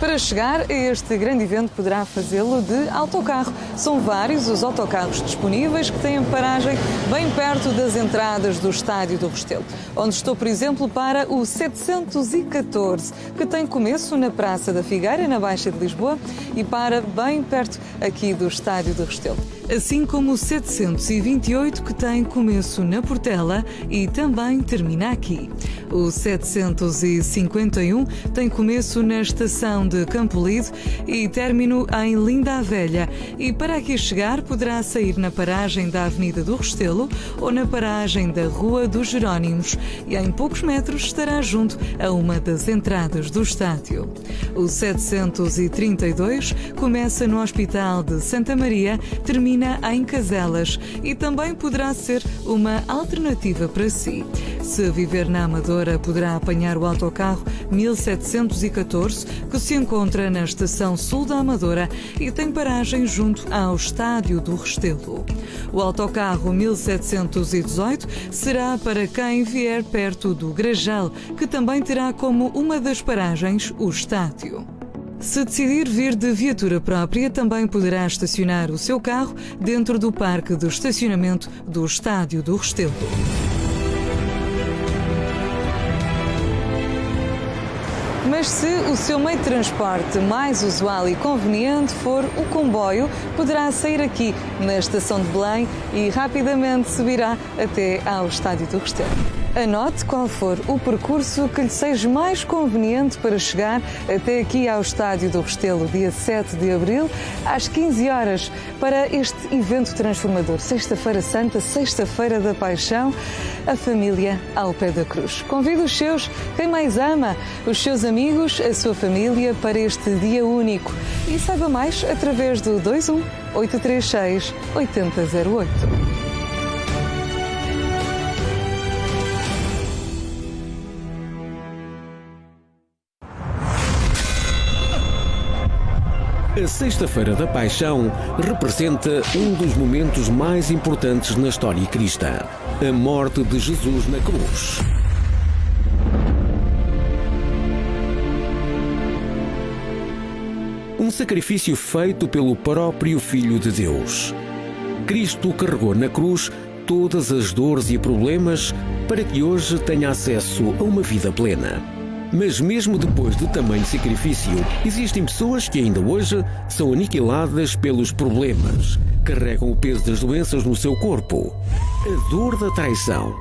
Para chegar a este grande evento poderá fazê-lo de autocarro. São vários os autocarros disponíveis que têm paragem bem perto das entradas do Estádio do Restelo, onde estou, por exemplo, para o 714, que tem começo na Praça da Figueira, na Baixa de Lisboa, e para bem perto aqui do Estádio do Restelo. Assim como o 728, que tem começo na Portela e também termina aqui. O 751 tem começo na estação de Campolide e término em Linda a Velha. E para aqui chegar poderá sair na paragem da Avenida do Restelo ou na paragem da Rua dos Jerónimos e em poucos metros estará junto a uma das entradas do estádio. O 732 começa no Hospital de Santa Maria, termina em Caselas e também poderá ser uma alternativa para si. Se viver na Amadora, poderá apanhar o autocarro 1714, que se encontra na Estação Sul da Amadora e tem paragem junto ao Estádio do Restelo. O autocarro 1718 será para quem vier perto do Grajal, que também terá como uma das paragens o estádio. Se decidir vir de viatura própria, também poderá estacionar o seu carro dentro do parque de estacionamento do Estádio do Restelo. Mas se o seu meio de transporte mais usual e conveniente for o comboio, poderá sair aqui na estação de Belém e rapidamente subirá até ao Estádio do Restelo. Anote qual for o percurso que lhe seja mais conveniente para chegar até aqui ao Estádio do Restelo, dia 7 de abril, às 15 horas, para este evento transformador. Sexta-feira Santa, Sexta-feira da Paixão, a família ao pé da cruz. Convido os seus, quem mais ama, os seus amigos, a sua família, para este dia único. E saiba mais através do 21 836 8008. A Sexta-feira da Paixão representa um dos momentos mais importantes na história cristã, a morte de Jesus na cruz. Um sacrifício feito pelo próprio Filho de Deus. Cristo carregou na cruz todas as dores e problemas para que hoje tenha acesso a uma vida plena. Mas mesmo depois de tamanho sacrifício, existem pessoas que ainda hoje são aniquiladas pelos problemas, carregam o peso das doenças no seu corpo, a dor da traição,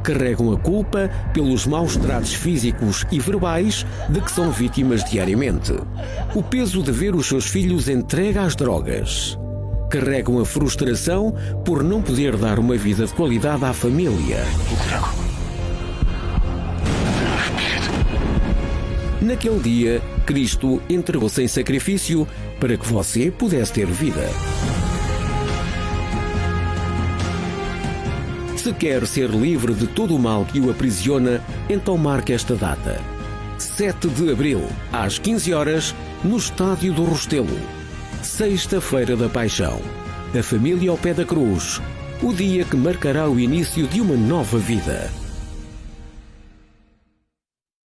carregam a culpa pelos maus tratos físicos e verbais de que são vítimas diariamente, o peso de ver os seus filhos entregue às drogas, carregam a frustração por não poder dar uma vida de qualidade à família. Naquele dia, Cristo entregou-se em sacrifício para que você pudesse ter vida. Se quer ser livre de todo o mal que o aprisiona, então marque esta data. 7 de abril, às 15 horas, no Estádio do Restelo. Sexta-feira da Paixão. A família ao pé da cruz. O dia que marcará o início de uma nova vida.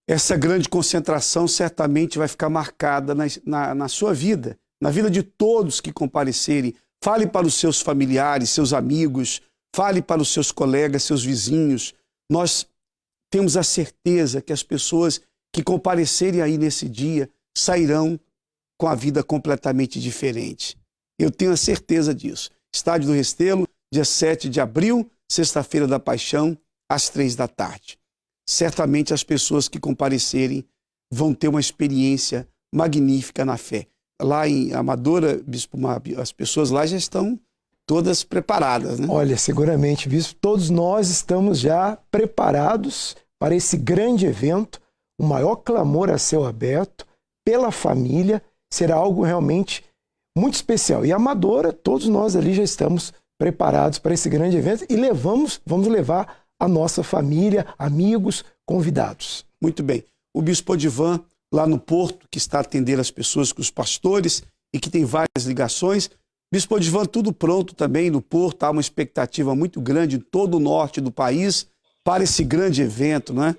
Essa grande concentração certamente vai ficar marcada na sua vida, na vida de todos que comparecerem. Fale para os seus familiares, seus amigos, fale para os seus colegas, seus vizinhos. Nós temos a certeza que as pessoas que comparecerem aí nesse dia sairão com a vida completamente diferente. Eu tenho a certeza disso. Estádio do Restelo, dia 7 de abril, Sexta-feira da Paixão, às 3 da tarde. Certamente as pessoas que comparecerem vão ter uma experiência magnífica na fé. Lá em Amadora, Bispo Mábio, as pessoas lá já estão todas preparadas, né? Olha, seguramente, Bispo, todos nós estamos já preparados para esse grande evento, o maior clamor a céu aberto, pela família, será algo realmente muito especial. E Amadora, todos nós ali já estamos preparados para esse grande evento e vamos levar a nossa família, amigos, convidados. Muito bem. O Bispo Odivan, lá no Porto, que está atendendo as pessoas com os pastores e que tem várias ligações. Bispo Odivan, tudo pronto também no Porto. Há uma expectativa muito grande em todo o norte do país para esse grande evento, não é?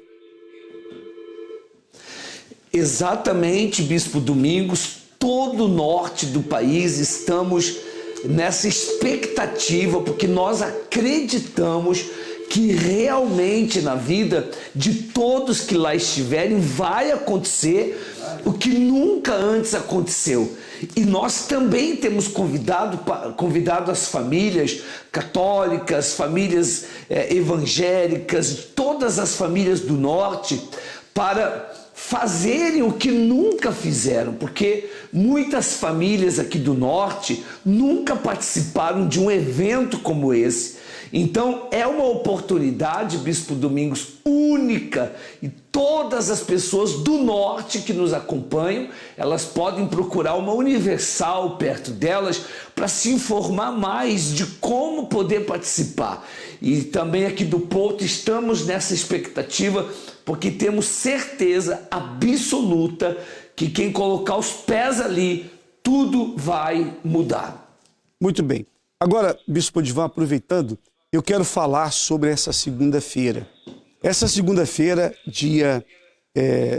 Exatamente, Bispo Domingos. Todo o norte do país estamos nessa expectativa, porque nós acreditamos que realmente na vida de todos que lá estiverem vai acontecer o que nunca antes aconteceu. E nós também temos convidado as famílias católicas, famílias evangélicas, todas as famílias do norte para fazerem o que nunca fizeram, porque muitas famílias aqui do norte nunca participaram de um evento como esse. Então é uma oportunidade, Bispo Domingos, única, e todas as pessoas do norte que nos acompanham, elas podem procurar uma Universal perto delas para se informar mais de como poder participar. E também aqui do Porto estamos nessa expectativa, porque temos certeza absoluta que quem colocar os pés ali, tudo vai mudar. Muito bem. Agora, Bispo Odivan, aproveitando, eu quero falar sobre essa segunda-feira. Essa segunda-feira, dia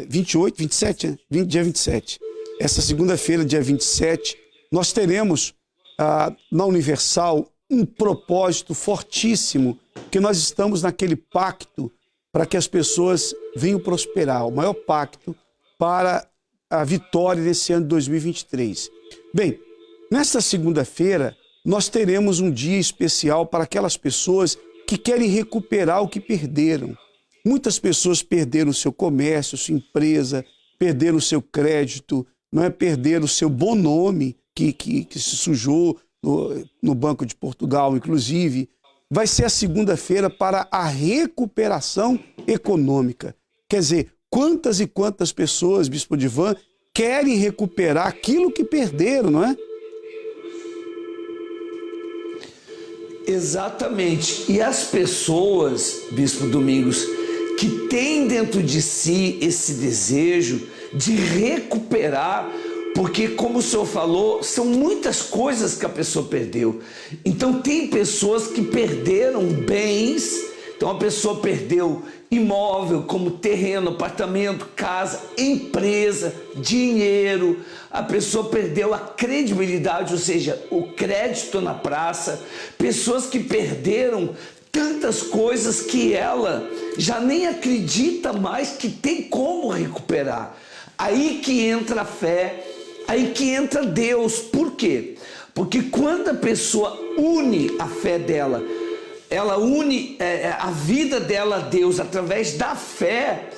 28, 27, dia 27. Essa segunda-feira, dia 27, nós teremos na Universal um propósito fortíssimo, que nós estamos naquele pacto para que as pessoas venham prosperar. O maior pacto para a vitória nesse ano de 2023. Bem, nesta segunda-feira, nós teremos um dia especial para aquelas pessoas que querem recuperar o que perderam. Muitas pessoas perderam o seu comércio, sua empresa, perderam o seu crédito, não é? Perderam o seu bom nome, que se sujou no Banco de Portugal, inclusive. Vai ser a segunda-feira para a recuperação econômica. Quer dizer, quantas e quantas pessoas, Bispo Divan, querem recuperar aquilo que perderam, não é? Exatamente. E as pessoas, Bispo Domingos, que têm dentro de si esse desejo de recuperar, porque, como o senhor falou, são muitas coisas que a pessoa perdeu. Então, tem pessoas que perderam bens. Então, a pessoa perdeu imóvel, como terreno, apartamento, casa, empresa, dinheiro. A pessoa perdeu a credibilidade, ou seja, o crédito na praça. Pessoas que perderam tantas coisas que ela já nem acredita mais que tem como recuperar. Aí que entra a fé, aí que entra Deus. Por quê? Porque quando a pessoa une a fé dela, ela une a vida dela a Deus através da fé,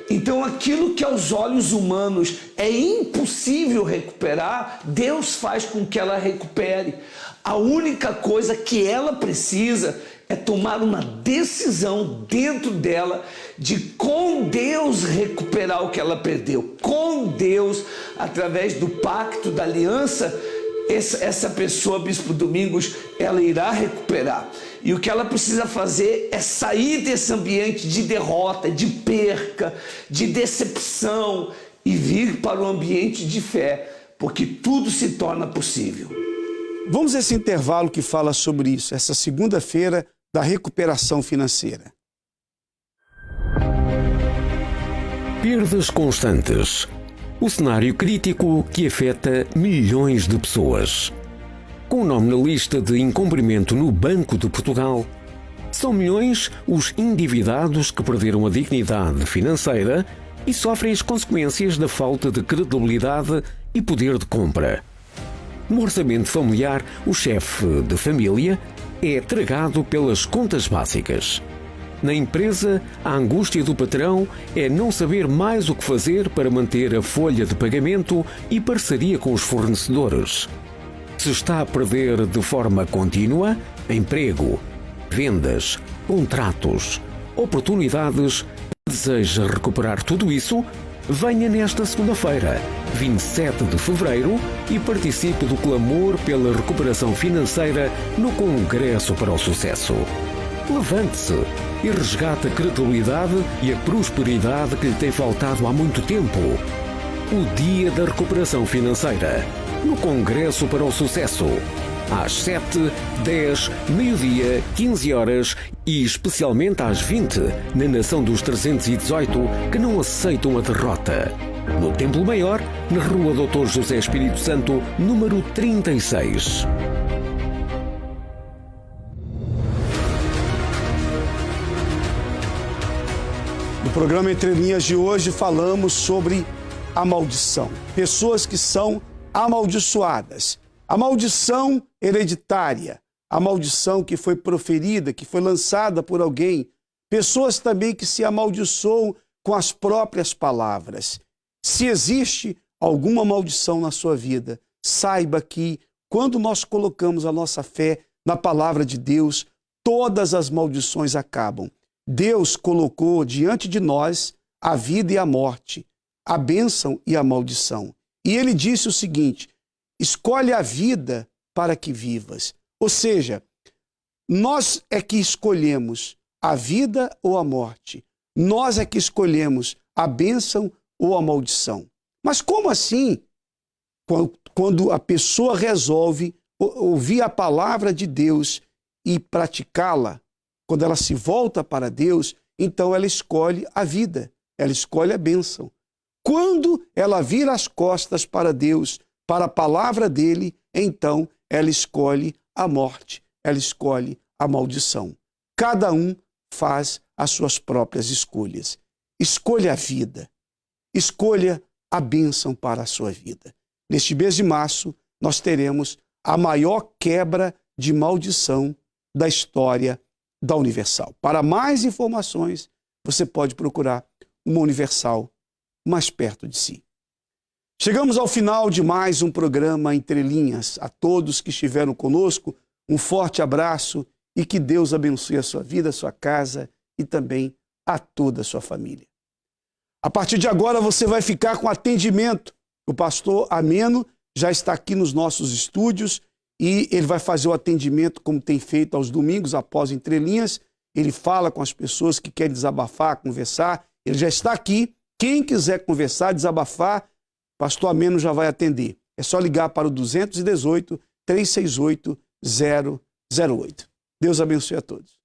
então aquilo que aos olhos humanos é impossível recuperar, Deus faz com que ela recupere. A única coisa que ela precisa é tomar uma decisão dentro dela de, com Deus, recuperar o que ela perdeu. Com Deus, através do pacto, da aliança, essa pessoa, Bispo Domingos, ela irá recuperar. E o que ela precisa fazer é sair desse ambiente de derrota, de perca, de decepção e vir para o ambiente de fé, porque tudo se torna possível. Vamos a esse intervalo que fala sobre isso, essa segunda-feira da recuperação financeira. Perdas constantes. O cenário crítico que afeta milhões de pessoas. Com o nome na lista de incumprimento no Banco de Portugal, são milhões os endividados que perderam a dignidade financeira e sofrem as consequências da falta de credibilidade e poder de compra. No orçamento familiar, o chefe de família é tragado pelas contas básicas. Na empresa, a angústia do patrão é não saber mais o que fazer para manter a folha de pagamento e parceria com os fornecedores. Se está a perder de forma contínua emprego, vendas, contratos, oportunidades, deseja recuperar tudo isso, venha nesta segunda-feira, 27 de fevereiro, e participe do clamor pela recuperação financeira no Congresso para o Sucesso. Levante-se e resgate a credibilidade e a prosperidade que lhe tem faltado há muito tempo. O Dia da Recuperação Financeira, no Congresso para o Sucesso. Às 7, 10, meio-dia, 15 horas e especialmente às 20, na Nação dos 318, que não aceitam a derrota. No Templo Maior, na Rua Dr. José Espírito Santo, número 36. No programa Entre Linhas de hoje falamos sobre a maldição. Pessoas que são amaldiçoadas. A maldição hereditária, a maldição que foi proferida, que foi lançada por alguém. Pessoas também que se amaldiçoam com as próprias palavras. Se existe alguma maldição na sua vida, saiba que quando nós colocamos a nossa fé na palavra de Deus, todas as maldições acabam. Deus colocou diante de nós a vida e a morte, a bênção e a maldição. E ele disse o seguinte: escolhe a vida para que vivas. Ou seja, nós é que escolhemos a vida ou a morte. Nós é que escolhemos a bênção ou a maldição. Mas como assim? Quando a pessoa resolve ouvir a palavra de Deus e praticá-la, quando ela se volta para Deus, então ela escolhe a vida, ela escolhe a bênção. Quando ela vira as costas para Deus, para a palavra dele, então ela escolhe a morte, ela escolhe a maldição. Cada um faz as suas próprias escolhas. Escolha a vida, escolha a bênção para a sua vida. Neste mês de março, nós teremos a maior quebra de maldição da história da Universal. Para mais informações, você pode procurar uma Universal mais perto de si. Chegamos ao final de mais um programa Entre Linhas. A todos que estiveram conosco, um forte abraço e que Deus abençoe a sua vida, a sua casa e também a toda a sua família. A partir de agora você vai ficar com atendimento. O pastor Ameno já está aqui nos nossos estúdios e ele vai fazer o atendimento como tem feito aos domingos após Entre Linhas. Ele fala com as pessoas que querem desabafar, conversar. Ele já está aqui. Quem quiser conversar, desabafar, pastor Ameno já vai atender. É só ligar para o 218 368 008. Deus abençoe a todos.